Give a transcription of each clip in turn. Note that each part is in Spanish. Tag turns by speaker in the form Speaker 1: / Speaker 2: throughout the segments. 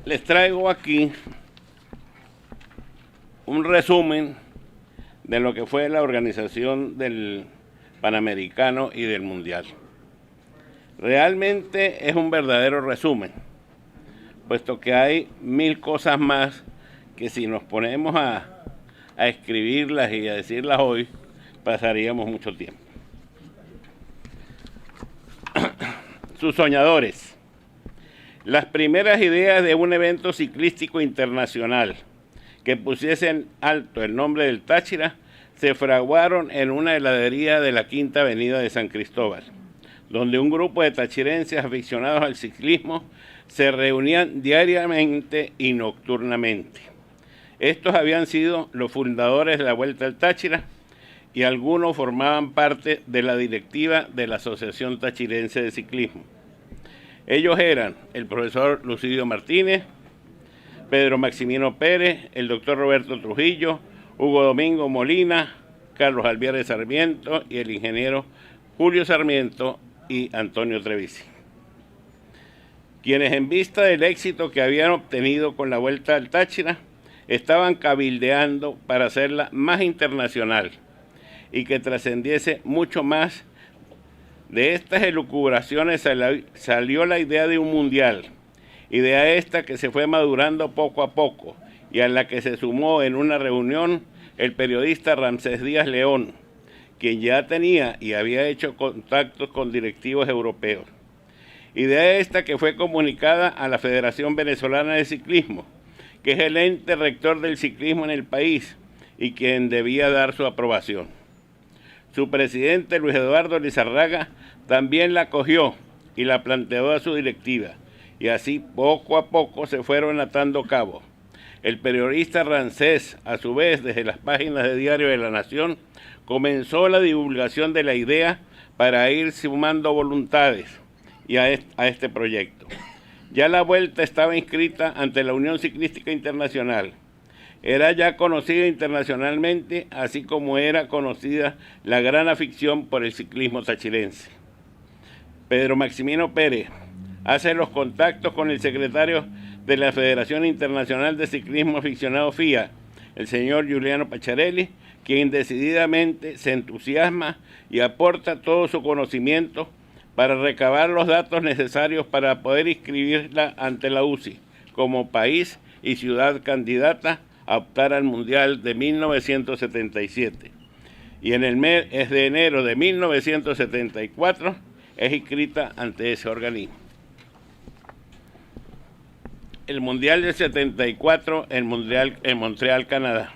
Speaker 1: Les traigo aquí un resumen de lo que fue la organización del Panamericano y del Mundial. Realmente es un verdadero resumen, puesto que hay mil cosas más que si nos ponemos a escribirlas y a decirlas hoy, pasaríamos mucho tiempo. Sus soñadores. Las primeras ideas de un evento ciclístico internacional que pusiese en alto el nombre del Táchira se fraguaron en una heladería de la Quinta Avenida de San Cristóbal, donde un grupo de tachirenses aficionados al ciclismo se reunían diariamente y nocturnamente. Estos habían sido los fundadores de la Vuelta al Táchira y algunos formaban parte de la directiva de la Asociación Tachirense de Ciclismo. Ellos eran el profesor Lucidio Martínez, Pedro Maximino Pérez, el doctor Roberto Trujillo, Hugo Domingo Molina, Carlos Alviares Sarmiento y el ingeniero Julio Sarmiento y Antonio Trevisi, quienes en vista del éxito que habían obtenido con la Vuelta al Táchira, estaban cabildeando para hacerla más internacional y que trascendiese mucho más. De estas elucubraciones salió la idea de un mundial, idea esta que se fue madurando poco a poco y a la que se sumó en una reunión el periodista Ramsés Díaz León, quien ya tenía y había hecho contactos con directivos europeos. Idea esta que fue comunicada a la Federación Venezolana de Ciclismo, que es el ente rector del ciclismo en el país y quien debía dar su aprobación. Su presidente, Luis Eduardo Lizarraga, también la acogió y la planteó a su directiva, y así poco a poco se fueron atando cabos. El periodista Ramsés, a su vez, desde las páginas de Diario de la Nación, comenzó la divulgación de la idea para ir sumando voluntades a este proyecto. Ya la vuelta estaba inscrita ante la Unión Ciclística Internacional. Era ya conocida internacionalmente, así como era conocida la gran afición por el ciclismo tachirense. Pedro Maximino Pérez hace los contactos con el secretario de la Federación Internacional de Ciclismo Aficionado FIA, el señor Giuliano Pacharelli, quien decididamente se entusiasma y aporta todo su conocimiento para recabar los datos necesarios para poder inscribirla ante la UCI como país y ciudad candidata a optar al Mundial de 1977. Y en el mes de enero de 1974 es inscrita ante ese organismo. El Mundial del 74 en Montreal, Canadá.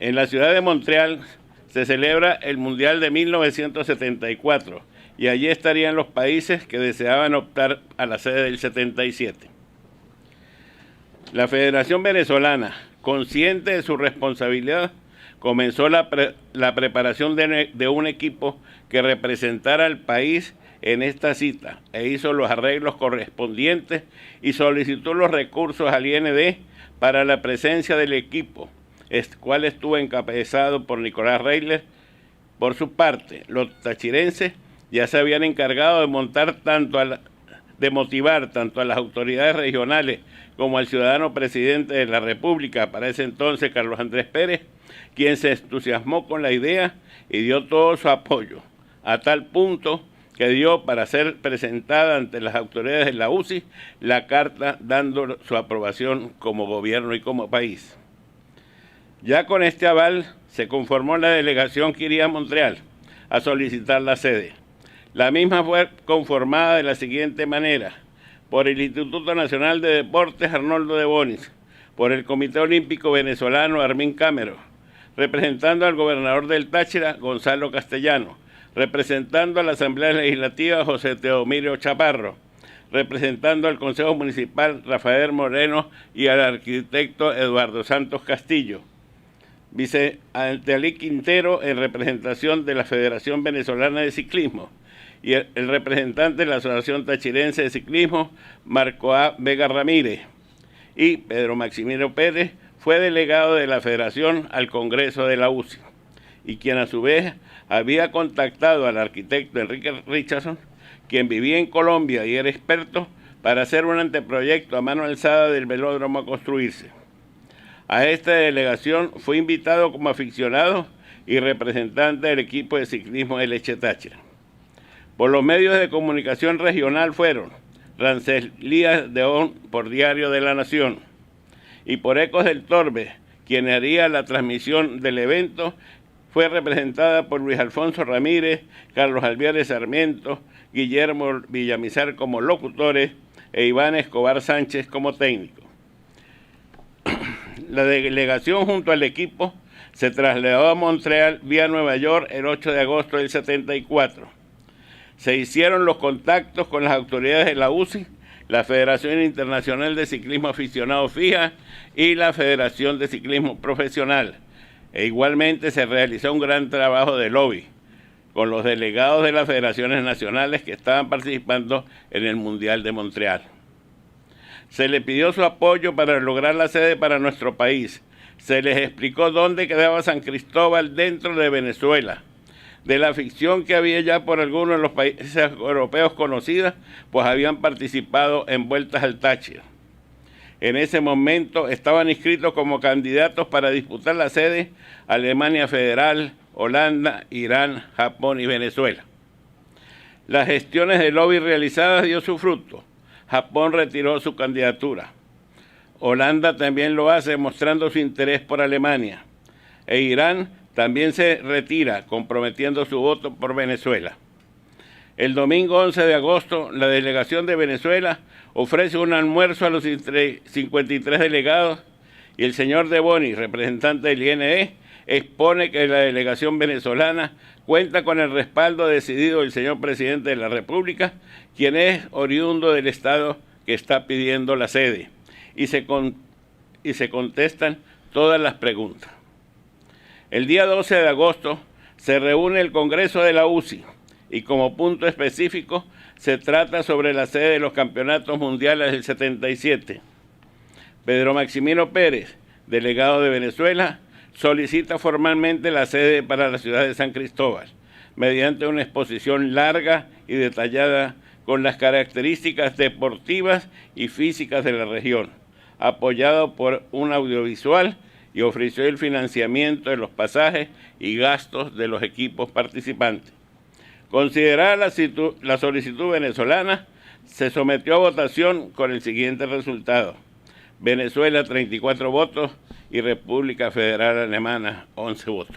Speaker 1: En la ciudad de Montreal se celebra el Mundial de 1974 y allí estarían los países que deseaban optar a la sede del 77. La Federación Venezolana, consciente de su responsabilidad, comenzó la preparación de un equipo que representara al país en esta cita e hizo los arreglos correspondientes y solicitó los recursos al IND para la presencia del equipo, el cual estuvo encabezado por Nicolás Reiler. Por su parte, los tachirenses ya se habían encargado de motivar tanto a las autoridades regionales como al ciudadano presidente de la República, para ese entonces Carlos Andrés Pérez, quien se entusiasmó con la idea y dio todo su apoyo, a tal punto que dio para ser presentada ante las autoridades de la UCI la carta dando su aprobación como gobierno y como país. Ya con este aval se conformó la delegación que iría a Montreal a solicitar la sede. La misma fue conformada de la siguiente manera: por el Instituto Nacional de Deportes Arnoldo de Bonis, por el Comité Olímpico Venezolano Armin Cámero, representando al gobernador del Táchira, Gonzalo Castellano, representando a la Asamblea Legislativa, José Teodomiro Chaparro, representando al Consejo Municipal, Rafael Moreno, y al arquitecto Eduardo Santos Castillo, vice Antelí Quintero en representación de la Federación Venezolana de Ciclismo, y el representante de la Asociación Tachirense de Ciclismo, Marco A. Vega Ramírez, y Pedro Maximino Pérez fue delegado de la Federación al Congreso de la UCI, y quien a su vez había contactado al arquitecto Enrique Richardson, quien vivía en Colombia y era experto, para hacer un anteproyecto a mano alzada del velódromo a construirse. A esta delegación fue invitado como aficionado y representante del equipo de ciclismo de Leche Táchira. Por los medios de comunicación regional fueron Rancelías Deón por Diario de la Nación y por Ecos del Torbe, quien haría la transmisión del evento, fue representada por Luis Alfonso Ramírez, Carlos Alviares Sarmiento, Guillermo Villamizar como locutores e Iván Escobar Sánchez como técnico. La delegación junto al equipo se trasladó a Montreal vía Nueva York el 8 de agosto del 74. Se hicieron los contactos con las autoridades de la UCI, la Federación Internacional de Ciclismo Aficionado FIA y la Federación de Ciclismo Profesional. E igualmente se realizó un gran trabajo de lobby con los delegados de las federaciones nacionales que estaban participando en el Mundial de Montreal. Se le pidió su apoyo para lograr la sede para nuestro país. Se les explicó dónde quedaba San Cristóbal dentro de Venezuela. De la afición que había ya por algunos de los países europeos conocida, pues habían participado en vueltas al Táchira. En ese momento estaban inscritos como candidatos para disputar la sede Alemania Federal, Holanda, Irán, Japón y Venezuela. Las gestiones de lobby realizadas dio su fruto. Japón retiró su candidatura. Holanda también lo hace mostrando su interés por Alemania. E Irán también se retira, comprometiendo su voto por Venezuela. El domingo 11 de agosto, la delegación de Venezuela ofrece un almuerzo a los 53 delegados y el señor De Boni, representante del INE, expone que la delegación venezolana cuenta con el respaldo decidido del señor presidente de la República, quien es oriundo del Estado que está pidiendo la sede, y se contestan todas las preguntas. El día 12 de agosto se reúne el Congreso de la UCI y como punto específico se trata sobre la sede de los campeonatos mundiales del 77. Pedro Maximino Pérez, delegado de Venezuela, solicita formalmente la sede para la ciudad de San Cristóbal, mediante una exposición larga y detallada con las características deportivas y físicas de la región, apoyado por un audiovisual, y ofreció el financiamiento de los pasajes y gastos de los equipos participantes. Considerada la solicitud venezolana, se sometió a votación con el siguiente resultado: Venezuela 34 votos y República Federal Alemana 11 votos.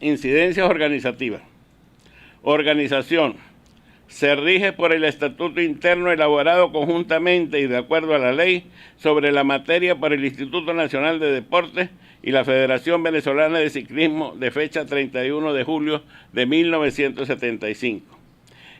Speaker 1: Incidencias organizativas. Organización. Se rige por el estatuto interno elaborado conjuntamente y de acuerdo a la ley sobre la materia por el Instituto Nacional de Deportes y la Federación Venezolana de Ciclismo de fecha 31 de julio de 1975.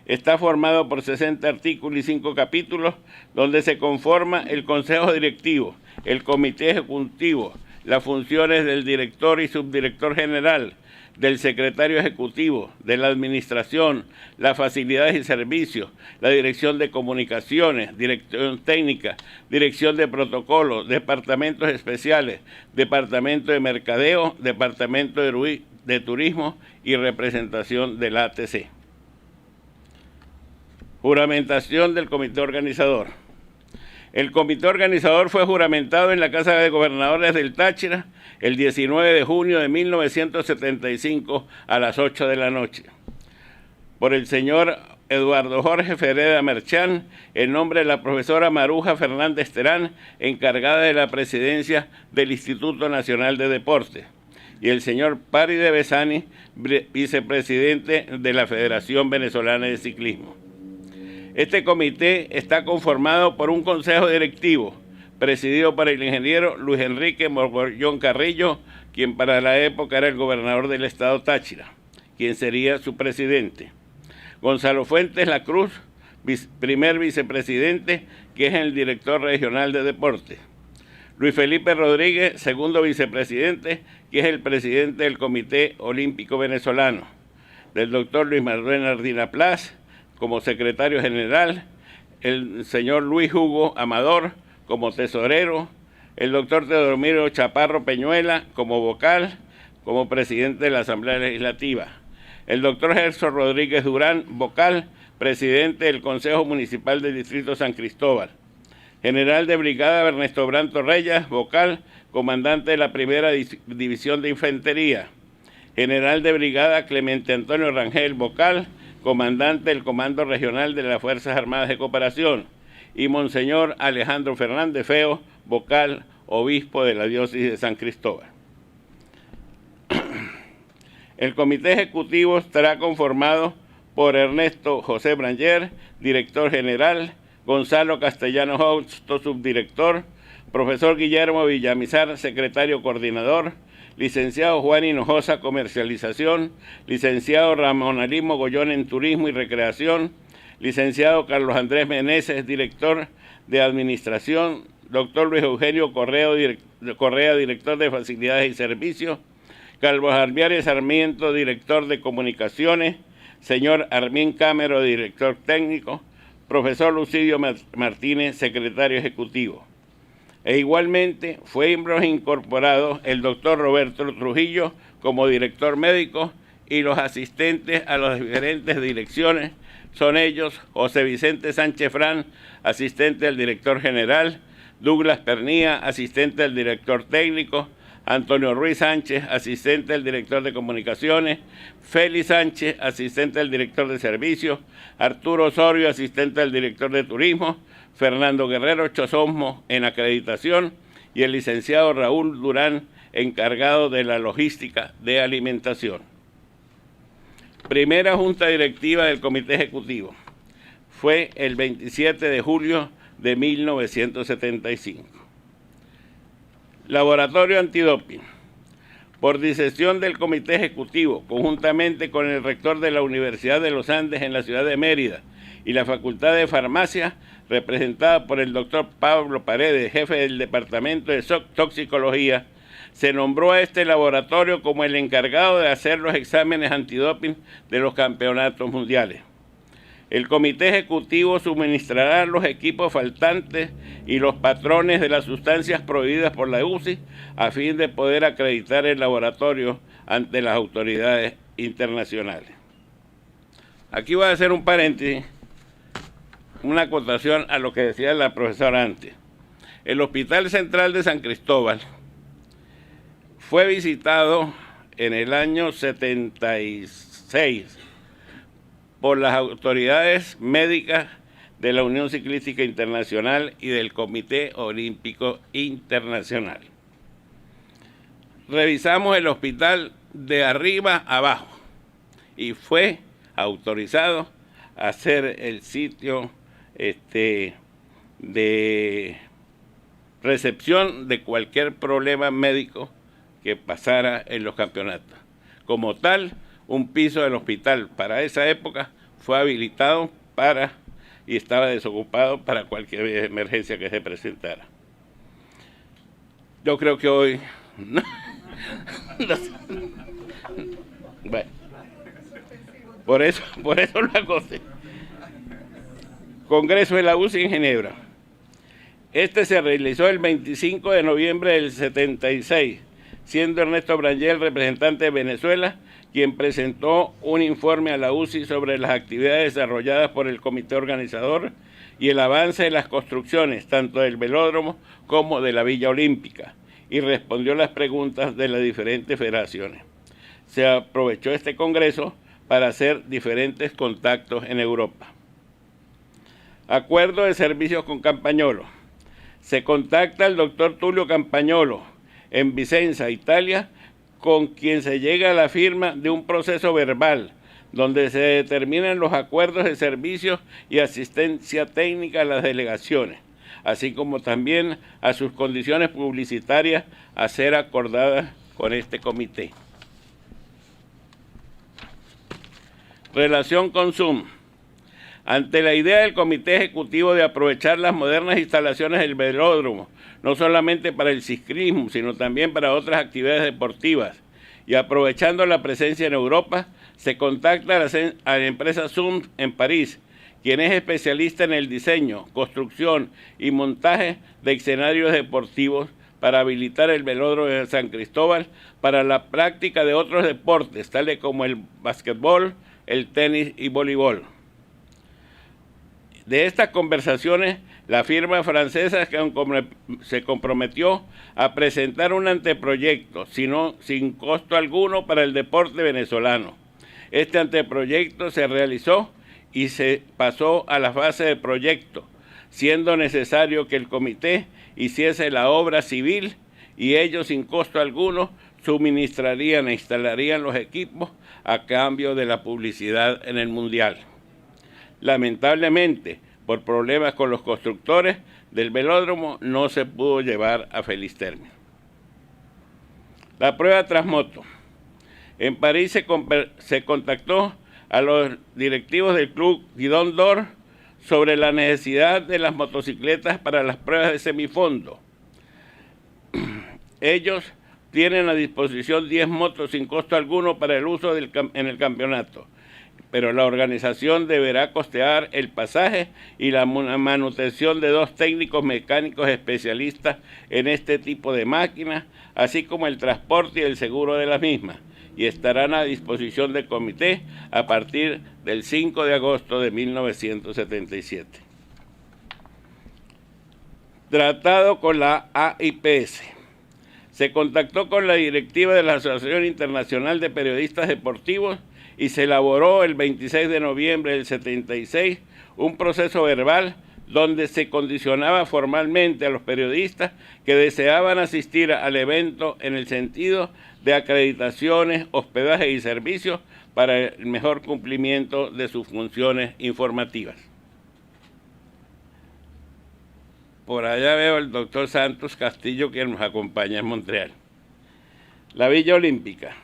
Speaker 1: Está formado por 60 artículos y 5 capítulos, donde se conforma el Consejo Directivo, el Comité Ejecutivo, las funciones del director y subdirector general, del secretario ejecutivo, de la administración, las facilidades y servicios, la dirección de comunicaciones, dirección técnica, dirección de protocolos, departamentos especiales, departamento de mercadeo, departamento de turismo y representación del ATC. Juramentación del comité organizador. El comité organizador fue juramentado en la Casa de Gobernadores del Táchira el 19 de junio de 1975 a las 8 de la noche. Por el señor Eduardo Jorge Fereda Merchán, en nombre de la profesora Maruja Fernández Terán, encargada de la presidencia del Instituto Nacional de Deportes, y el señor Pari de Besani, vicepresidente de la Federación Venezolana de Ciclismo. Este comité está conformado por un consejo directivo, presidido por el ingeniero Luis Enrique Mogollón Carrillo, quien para la época era el gobernador del estado Táchira, quien sería su presidente. Gonzalo Fuentes La Cruz, primer vicepresidente, que es el director regional de deportes. Luis Felipe Rodríguez, segundo vicepresidente, que es el presidente del Comité Olímpico Venezolano. Del doctor Luis Manuel Ardina Plas, como secretario general, el señor Luis Hugo Amador como tesorero, el doctor Teodomiro Chaparro Peñuela como vocal, como presidente de la Asamblea Legislativa, El doctor Gerson Rodríguez Durán, vocal, presidente del Consejo Municipal del Distrito San Cristóbal. General de Brigada Ernesto Branto Reyes, vocal, comandante de la Primera División de Infantería. General de Brigada Clemente Antonio Rangel, vocal, comandante del Comando Regional de las Fuerzas Armadas de Cooperación. Y Monseñor Alejandro Fernández Feo, vocal, obispo de la Diócesis de San Cristóbal. El comité ejecutivo estará conformado por Ernesto José Branger, director general, Gonzalo Castellano Hosto, subdirector, profesor Guillermo Villamizar, secretario coordinador, licenciado Juan Hinojosa, comercialización, licenciado Ramón Ali Mogollón en turismo y recreación, licenciado Carlos Andrés Meneses, director de administración, doctor Luis Eugenio Correa, director de facilidades y servicios, Carlos Alviares Sarmiento, director de comunicaciones, señor Armín Cámero, director técnico, profesor Lucidio Martínez, secretario ejecutivo. E igualmente fue incorporado el doctor Roberto Trujillo como director médico y los asistentes a las diferentes direcciones son ellos José Vicente Sánchez Fran, asistente del director general, Douglas Pernía, asistente del director técnico, Antonio Ruiz Sánchez, asistente del director de comunicaciones, Félix Sánchez, asistente del director de servicios, Arturo Osorio, asistente del director de turismo, Fernando Guerrero Chozosmo en acreditación y el licenciado Raúl Durán, encargado de la logística de alimentación. Primera junta directiva del comité ejecutivo. Fue el 27 de julio de 1975. Laboratorio Antidoping. Por decisión del Comité Ejecutivo, conjuntamente con el rector de la Universidad de los Andes en la ciudad de Mérida y la Facultad de Farmacia, representada por el doctor Pablo Paredes, jefe del Departamento de Toxicología, se nombró a este laboratorio como el encargado de hacer los exámenes antidoping de los campeonatos mundiales. El comité ejecutivo suministrará los equipos faltantes y los patrones de las sustancias prohibidas por la UCI a fin de poder acreditar el laboratorio ante las autoridades internacionales. Aquí voy a hacer un paréntesis, una acotación a lo que decía la profesora antes. El Hospital Central de San Cristóbal fue visitado en el año 76 por las autoridades médicas de la Unión Ciclística Internacional y del Comité Olímpico Internacional. Revisamos el hospital de arriba a abajo y fue autorizado a ser el sitio de recepción de cualquier problema médico que pasara en los campeonatos. Como tal, un piso del hospital para esa época fue habilitado y estaba desocupado para cualquier emergencia que se presentara. Yo creo que hoy... Bueno, por eso lo acosé. Congreso de la UCI en Ginebra. Este se realizó el 25 de noviembre del 76, siendo Ernesto Branger, representante de Venezuela, quien presentó un informe a la UCI sobre las actividades desarrolladas por el comité organizador y el avance de las construcciones, tanto del velódromo como de la Villa Olímpica, y respondió las preguntas de las diferentes federaciones. Se aprovechó este congreso para hacer diferentes contactos en Europa. Acuerdo de servicios con Campagnolo. Se contacta al doctor Tulio Campagnolo en Vicenza, Italia, con quien se llega a la firma de un proceso verbal donde se determinan los acuerdos de servicios y asistencia técnica a las delegaciones, así como también a sus condiciones publicitarias a ser acordadas con este comité. Relación con Zoom. Ante la idea del Comité Ejecutivo de aprovechar las modernas instalaciones del velódromo, no solamente para el ciclismo, sino también para otras actividades deportivas, y aprovechando la presencia en Europa, se contacta a la empresa Zoom en París, quien es especialista en el diseño, construcción y montaje de escenarios deportivos para habilitar el velódromo de San Cristóbal para la práctica de otros deportes, tales como el básquetbol, el tenis y voleibol. De estas conversaciones, la firma francesa se comprometió a presentar un anteproyecto, sin costo alguno para el deporte venezolano. Este anteproyecto se realizó y se pasó a la fase de proyecto, siendo necesario que el comité hiciese la obra civil y ellos sin costo alguno suministrarían e instalarían los equipos a cambio de la publicidad en el Mundial. Lamentablemente, por problemas con los constructores del velódromo, no se pudo llevar a feliz término. La prueba Transmoto. En París se contactó a los directivos del club Guidon d'Or sobre la necesidad de las motocicletas para las pruebas de semifondo. Ellos tienen a disposición 10 motos sin costo alguno para el uso en el campeonato, pero la organización deberá costear el pasaje y la manutención de 2 técnicos mecánicos especialistas en este tipo de máquinas, así como el transporte y el seguro de las mismas, y estarán a disposición del comité a partir del 5 de agosto de 1977. Tratado con la AIPS. Se contactó con la directiva de la Asociación Internacional de Periodistas Deportivos y se elaboró el 26 de noviembre del 76 un proceso verbal donde se condicionaba formalmente a los periodistas que deseaban asistir al evento en el sentido de acreditaciones, hospedaje y servicios para el mejor cumplimiento de sus funciones informativas. Por allá veo al doctor Santos Castillo, que nos acompaña en Montreal. La Villa Olímpica.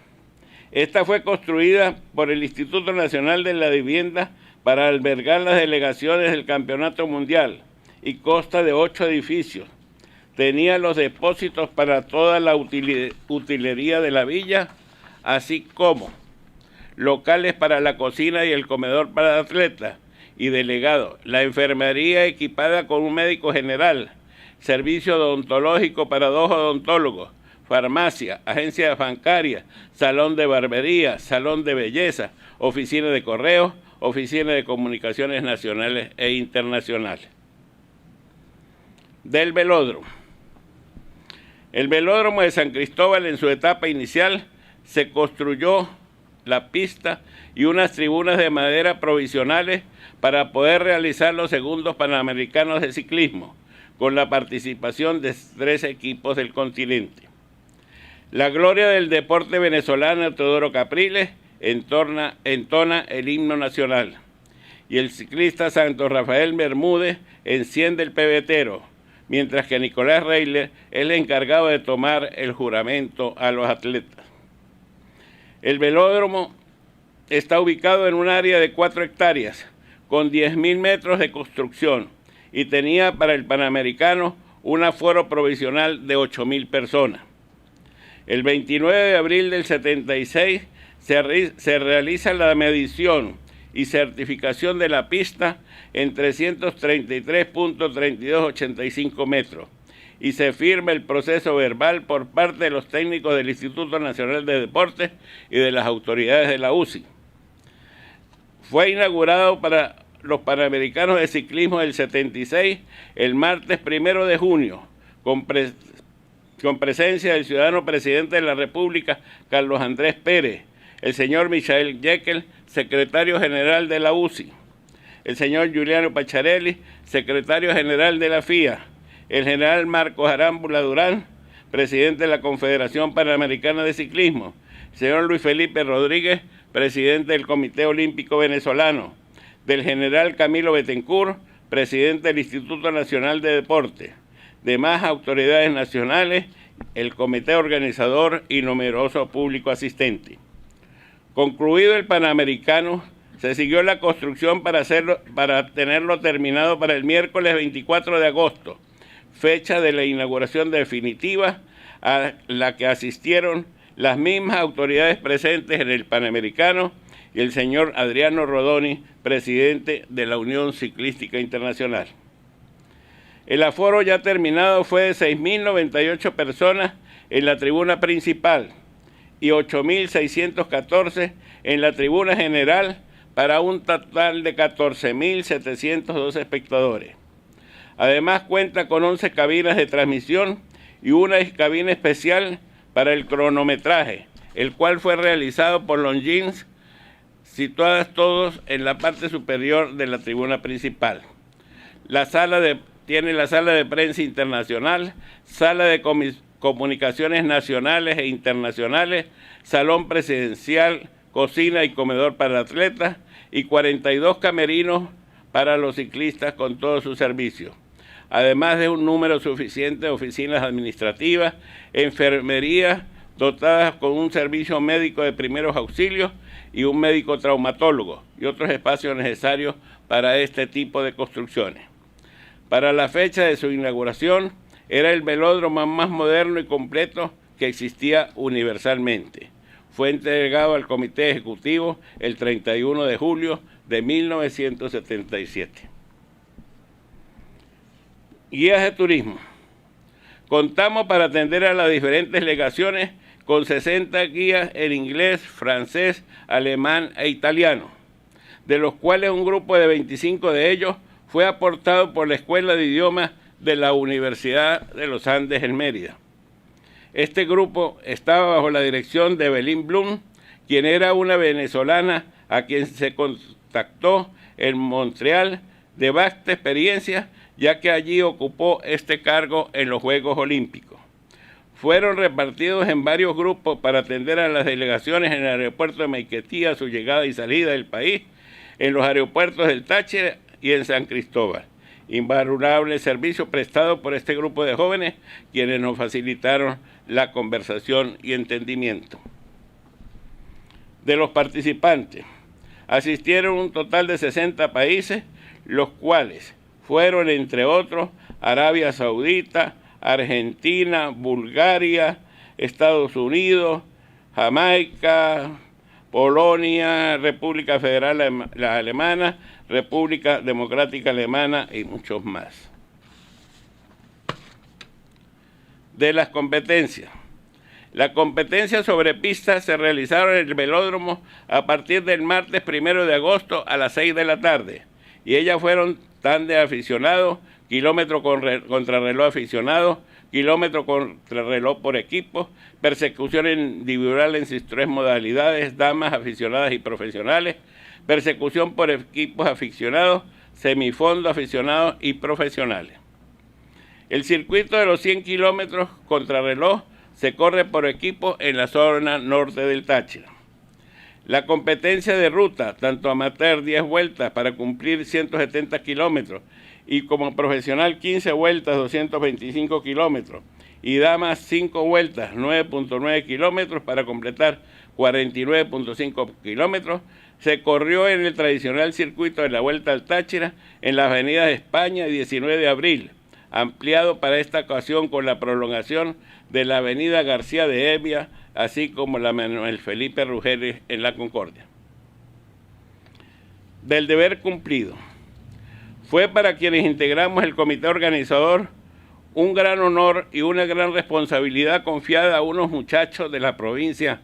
Speaker 1: Esta fue construida por el Instituto Nacional de la Vivienda para albergar las delegaciones del Campeonato Mundial y consta de 8 edificios. Tenía los depósitos para toda la utilería de la villa, así como locales para la cocina y el comedor para atletas y delegados, la enfermería equipada con un médico general, servicio odontológico para 2 odontólogos, farmacia, agencia bancaria, salón de barbería, salón de belleza, oficina de correos, oficina de comunicaciones nacionales e internacionales. Del velódromo. El velódromo de San Cristóbal, en su etapa inicial, se construyó la pista y unas tribunas de madera provisionales para poder realizar los segundos Panamericanos de ciclismo, con la participación de 3 equipos del continente. La gloria del deporte venezolano, Teodoro Capriles, entona el himno nacional, y el ciclista Santo Rafael Bermúdez enciende el pebetero, mientras que Nicolás Reiler es el encargado de tomar el juramento a los atletas. El velódromo está ubicado en un área de 4 hectáreas, con 10.000 metros de construcción, y tenía para el Panamericano un aforo provisional de 8.000 personas. El 29 de abril del 76 se realiza la medición y certificación de la pista en 333.3285 metros y se firma el proceso verbal por parte de los técnicos del Instituto Nacional de Deportes y de las autoridades de la UCI. Fue inaugurado para los Panamericanos de Ciclismo del 76 el martes 1 de junio, con presencia del ciudadano presidente de la República, Carlos Andrés Pérez, el señor Michael Jekyll, secretario general de la UCI, el señor Giuliano Pacharelli, secretario general de la FIA, el general Marcos Arámbula Durán, presidente de la Confederación Panamericana de Ciclismo, el señor Luis Felipe Rodríguez, presidente del Comité Olímpico Venezolano, del general Camilo Bettencourt, presidente del Instituto Nacional de Deportes, demás autoridades nacionales, el comité organizador y numeroso público asistente. Concluido el Panamericano, se siguió la construcción para tenerlo terminado para el miércoles 24 de agosto, fecha de la inauguración definitiva a la que asistieron las mismas autoridades presentes en el Panamericano y el señor Adriano Rodoni, presidente de la Unión Ciclística Internacional. El aforo ya terminado fue de 6.098 personas en la tribuna principal y 8.614 en la tribuna general, para un total de 14.702 espectadores. Además cuenta con 11 cabinas de transmisión y una cabina especial para el cronometraje, el cual fue realizado por Longines, situadas todos en la parte superior de la tribuna principal. Tiene la sala de prensa internacional, sala de comunicaciones nacionales e internacionales, salón presidencial, cocina y comedor para atletas y 42 camerinos para los ciclistas con todos sus servicios, además de un número suficiente de oficinas administrativas, enfermerías dotadas con un servicio médico de primeros auxilios y un médico traumatólogo y otros espacios necesarios para este tipo de construcciones. Para la fecha de su inauguración era el velódromo más moderno y completo que existía universalmente. Fue entregado al Comité Ejecutivo el 31 de julio de 1977. Guías de turismo. Contamos para atender a las diferentes delegaciones con 60 guías en inglés, francés, alemán e italiano, de los cuales un grupo de 25 de ellos fue aportado por la Escuela de Idiomas de la Universidad de los Andes en Mérida. Este grupo estaba bajo la dirección de Evelyn Blum, quien era una venezolana a quien se contactó en Montreal de vasta experiencia, ya que allí ocupó este cargo en los Juegos Olímpicos. Fueron repartidos en varios grupos para atender a las delegaciones en el aeropuerto de Maiquetía a su llegada y salida del país, en los aeropuertos del Táchira y en San Cristóbal. Invalorable servicio prestado por este grupo de jóvenes, quienes nos facilitaron la conversación y entendimiento. De los participantes, asistieron un total de 60 países, los cuales fueron, entre otros, Arabia Saudita, Argentina, Bulgaria, Estados Unidos, Jamaica, Polonia, República Federal Alemana, República Democrática Alemana y muchos más. De las competencias. La competencia sobre pistas se realizaron en el velódromo a partir del martes 1 de agosto a las 6 de la tarde. Y ellas fueron tándem aficionado, kilómetro contrarreloj aficionado, kilómetro contrarreloj por equipo, persecución individual en sus 3 modalidades, damas, aficionadas y profesionales, persecución por equipos aficionados, semifondo aficionados y profesionales. El circuito de los 100 kilómetros contrarreloj se corre por equipo en la zona norte del Táchira. La competencia de ruta, tanto amateur 10 vueltas para cumplir 170 kilómetros y como profesional 15 vueltas 225 kilómetros y damas 5 vueltas 9.9 kilómetros para completar 49.5 kilómetros, se corrió en el tradicional circuito de la Vuelta al Táchira en la Avenida de España 19 de abril, ampliado para esta ocasión con la prolongación de la Avenida García de Hevia, así como la Manuel Felipe Rugeles en La Concordia. Del deber cumplido. Fue para quienes integramos el comité organizador un gran honor y una gran responsabilidad confiada a unos muchachos de la provincia,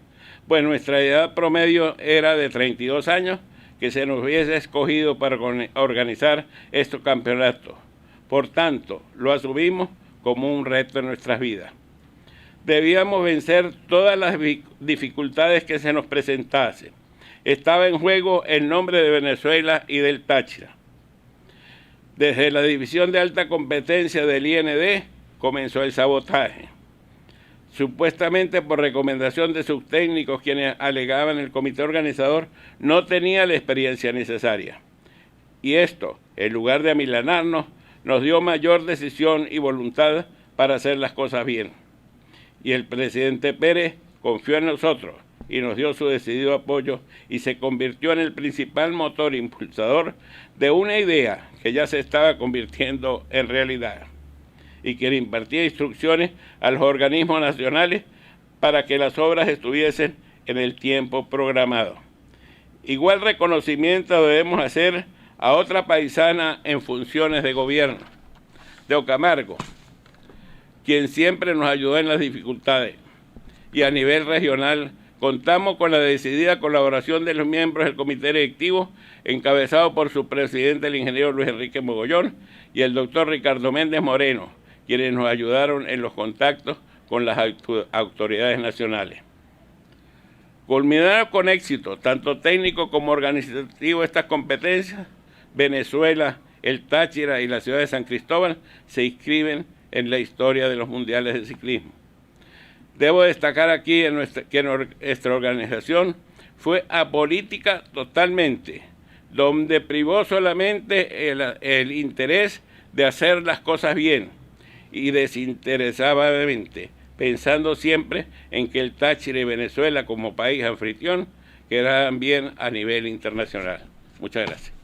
Speaker 1: pues nuestra edad promedio era de 32 años, que se nos hubiese escogido para organizar estos campeonatos. Por tanto, lo asumimos como un reto en nuestras vidas. Debíamos vencer todas las dificultades que se nos presentasen. Estaba en juego el nombre de Venezuela y del Táchira. Desde la División de Alta Competencia del IND comenzó el sabotaje. Supuestamente por recomendación de sus técnicos, quienes alegaban el comité organizador no tenía la experiencia necesaria. Y esto, en lugar de amilanarnos, nos dio mayor decisión y voluntad para hacer las cosas bien. Y el presidente Pérez confió en nosotros y nos dio su decidido apoyo y se convirtió en el principal motor impulsador de una idea que ya se estaba convirtiendo en realidad y que impartía instrucciones a los organismos nacionales para que las obras estuviesen en el tiempo programado. Igual reconocimiento debemos hacer a otra paisana en funciones de gobierno, de Ocamargo, quien siempre nos ayudó en las dificultades. Y a nivel regional, contamos con la decidida colaboración de los miembros del comité directivo, encabezado por su presidente, el ingeniero Luis Enrique Mogollón, y el doctor Ricardo Méndez Moreno, quienes nos ayudaron en los contactos con las autoridades nacionales. Culminaron con éxito, tanto técnico como organizativo, estas competencias. Venezuela, el Táchira y la ciudad de San Cristóbal se inscriben en la historia de los mundiales de ciclismo. Debo destacar aquí que nuestra organización fue apolítica totalmente, donde privó solamente el interés de hacer las cosas bien y desinteresadamente, pensando siempre en que el Táchira y Venezuela como país anfitrión quedaran bien a nivel internacional. Muchas gracias.